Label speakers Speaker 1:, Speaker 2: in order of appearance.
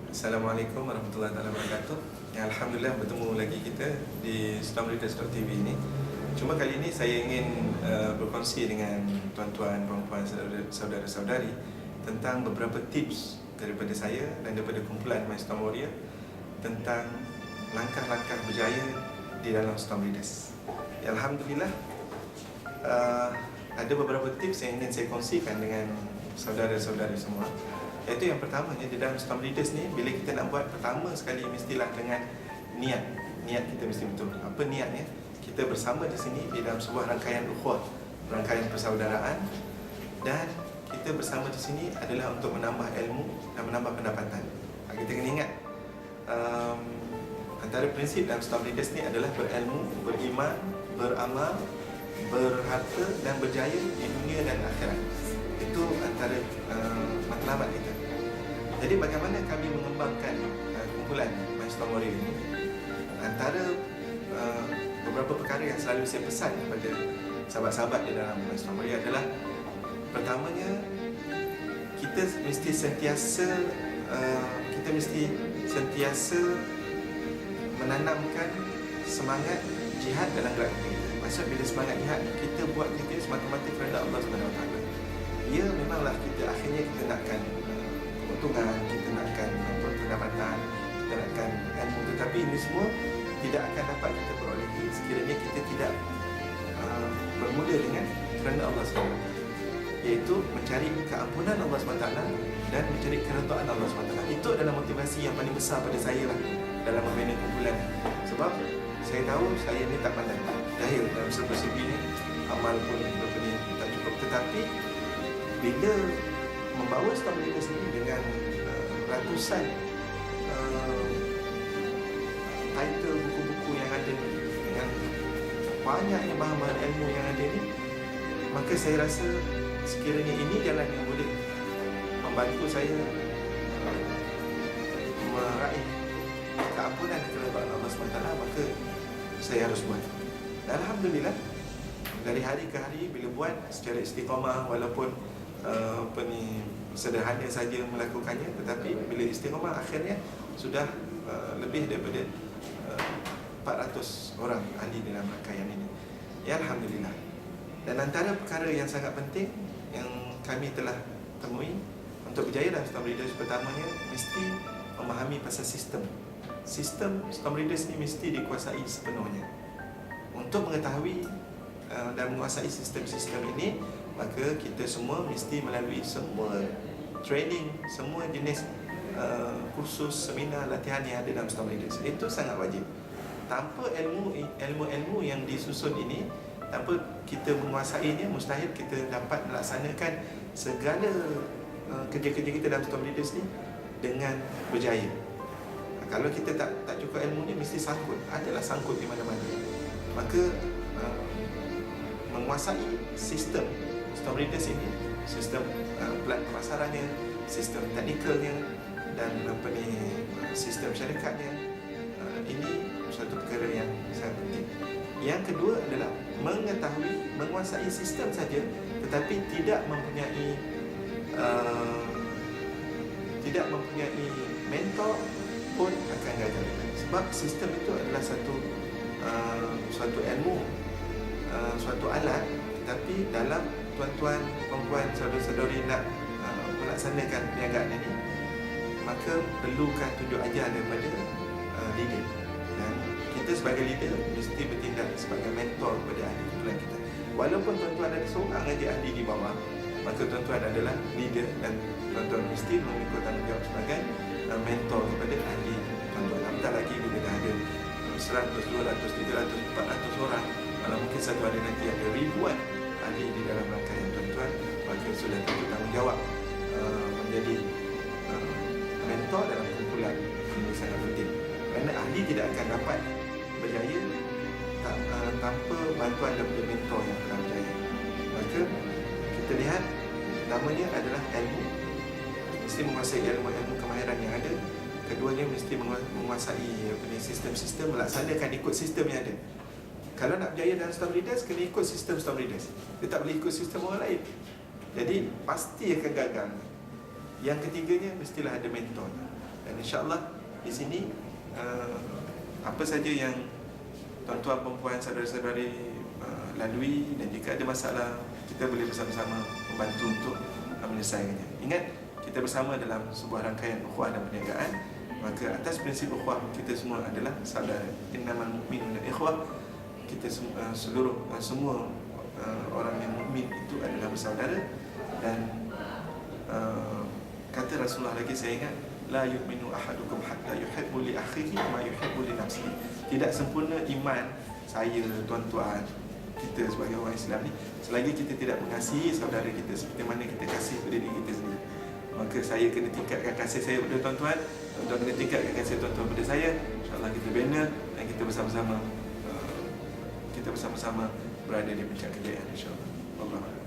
Speaker 1: Assalamualaikum warahmatullahi wabarakatuh. Alhamdulillah bertemu lagi kita di Stormreaders.tv ini. Cuma kali ini saya ingin berkongsi dengan tuan-tuan, puan-puan, saudara-saudari tentang beberapa tips daripada saya dan daripada kumpulan My Storm Warrior tentang langkah-langkah berjaya di dalam Stormreaders. Alhamdulillah ada beberapa tips yang ingin saya kongsikan dengan saudara-saudari semua. Iaitu yang pertamanya, di dalam Stormreaders ni, bila kita nak buat, pertama sekali mestilah dengan niat. Niat kita mesti betul. Apa niatnya? Kita bersama di sini di dalam sebuah rangkaian ukhuwah, rangkaian persaudaraan, dan kita bersama di sini adalah untuk menambah ilmu dan menambah pendapatan. Kita kena ingat, antara prinsip dalam Stormreaders ni adalah berilmu, beriman, beramal, berharta dan berjaya di dunia dan akhirat. Itu antara matlamat kita. Jadi bagaimana kami mengembangkan kumpulan My Storm Warrior ini? Antara beberapa perkara yang selalu saya pesan kepada sahabat-sahabat di dalam My Storm Warrior adalah, pertamanya, kita mesti sentiasa menanamkan semangat jihad dalam gerak kita. Maksud bila semangat jihad, kita buat kerja semata-mata kerana Allah SWT. Ya, memanglah kita akhirnya kita nakkan keuntungan, kita nakkan pendapatan, kita nakkan ilmu, tetapi ini semua tidak akan dapat kita perolehi sekiranya kita tidak bermula dengan kerana Allah SWT, iaitu mencari keampunan Allah SWT dan mencari keredaan Allah SWT. Itu adalah motivasi yang paling besar pada saya lah dalam membina kumpulan. Sebab saya tahu saya ni tak pandai, lahir dalam serba-serbi ni, amal pun tak cukup, tetapi bila membawa Stormreaders ini dengan ratusan title buku-buku yang ada, dengan banyak bahan-bahan ilmu yang ada ni, maka saya rasa sekiranya ini jalan yang boleh membantu saya meraih keampunan dan keredaan Allah SWT, maka saya harus buat. Dan Alhamdulillah, dari hari ke hari bila buat secara istiqamah, walaupun sederhana saja melakukannya, tetapi bila istiqamah akhirnya sudah lebih daripada 400 orang ahli dalam rangkaian ini. Ya, Alhamdulillah. Dan antara perkara yang sangat penting yang kami telah temui untuk berjaya dalam Stormreaders, pertamanya mesti memahami pasal sistem. Sistem Stormreaders ni mesti dikuasai sepenuhnya. Untuk mengetahui dan menguasai sistem-sistem ini, maka kita semua mesti melalui semua training, semua jenis kursus, seminar, latihan yang ada dalam Stormreaders. Itu sangat wajib. Tanpa ilmu yang disusun ini, tanpa kita menguasainya, mustahil kita dapat melaksanakan segala kerja-kerja kita dalam Stormreaders ni dengan berjaya. Kalau kita tak cukup ilmunya, mesti sangkut, adalah sangkut di mana-mana. Maka menguasai sistem Stormreaders ini, sistem pelan pemasarannya, sistem teknikalnya, dan sistem syarikatnya, ini satu perkara yang sangat penting. Yang kedua adalah menguasai sistem saja, tetapi tidak mempunyai mentor pun akan gagal. Sebab sistem itu adalah suatu ilmu, suatu alat, tetapi dalam tuan-tuan, perempuan, saudara-saudari nak melaksanakan perniagaan ini, maka perlukan tunjuk ajar daripada leader. Dan kita sebagai leader mesti bertindak sebagai mentor kepada ahli kumpulan kita. Walaupun tuan-tuan ada seorang saja ahli di bawah, maka tuan-tuan adalah leader dan tuan-tuan mesti memikul tanggungjawab sebagai mentor kepada ahli tuan-tuan. Apatah lagi bila dah ada 100, 200, 300, 400 orang, malah mungkin satu hari nanti ada ribuan ahli di dalam rangkaian tuan-tuan, maka sudah tentu tanggungjawab menjadi mentor dalam kumpulan ini sangat penting. Kerana ahli tidak akan dapat berjaya tanpa bantuan daripada mentor yang telah berjaya. Maka kita lihat, namanya adalah ilmu, mesti menguasai ilmu kemahiran yang ada. Keduanya mesti menguasai sistem-sistem, melaksanakan ikut sistem yang ada. Kalau nak berjaya dalam Stormreaders, kena ikut sistem Stormreaders. Dia tak boleh ikut sistem orang lain. Jadi pasti akan gagal. Yang ketiganya, mestilah ada mentor. Dan insya-Allah di sini apa saja yang tuan-tuan, perempuan, saudara-saudari lalui, dan jika ada masalah, kita boleh bersama-sama membantu untuk menyelesaikannya. Ingat, kita bersama dalam sebuah rangkaian ukhuwah dan perniagaan. Maka atas prinsip ukhuwah, kita semua adalah saudara. Innamal mu'minuna ikhwah. Kita semua orang yang mukmin itu adalah bersaudara. Dan kata Rasulullah lagi, saya ingat, la yu'minu ahadukum hatta yuhibbu li akhihi ma yuhibbu li nafsihi. Tidak sempurna iman saya, tuan-tuan, kita sebagai orang Islam ni, selagi kita tidak mengasihi saudara kita seperti mana kita kasih pada diri kita sendiri. Maka saya kena tingkatkan kasih saya pada tuan-tuan, tuan-tuan kena tingkatkan kasih tuan-tuan pada saya. InsyaAllah kita bina dan kita bersama-sama berada di puncak kejayaan, insyaAllah. Allah.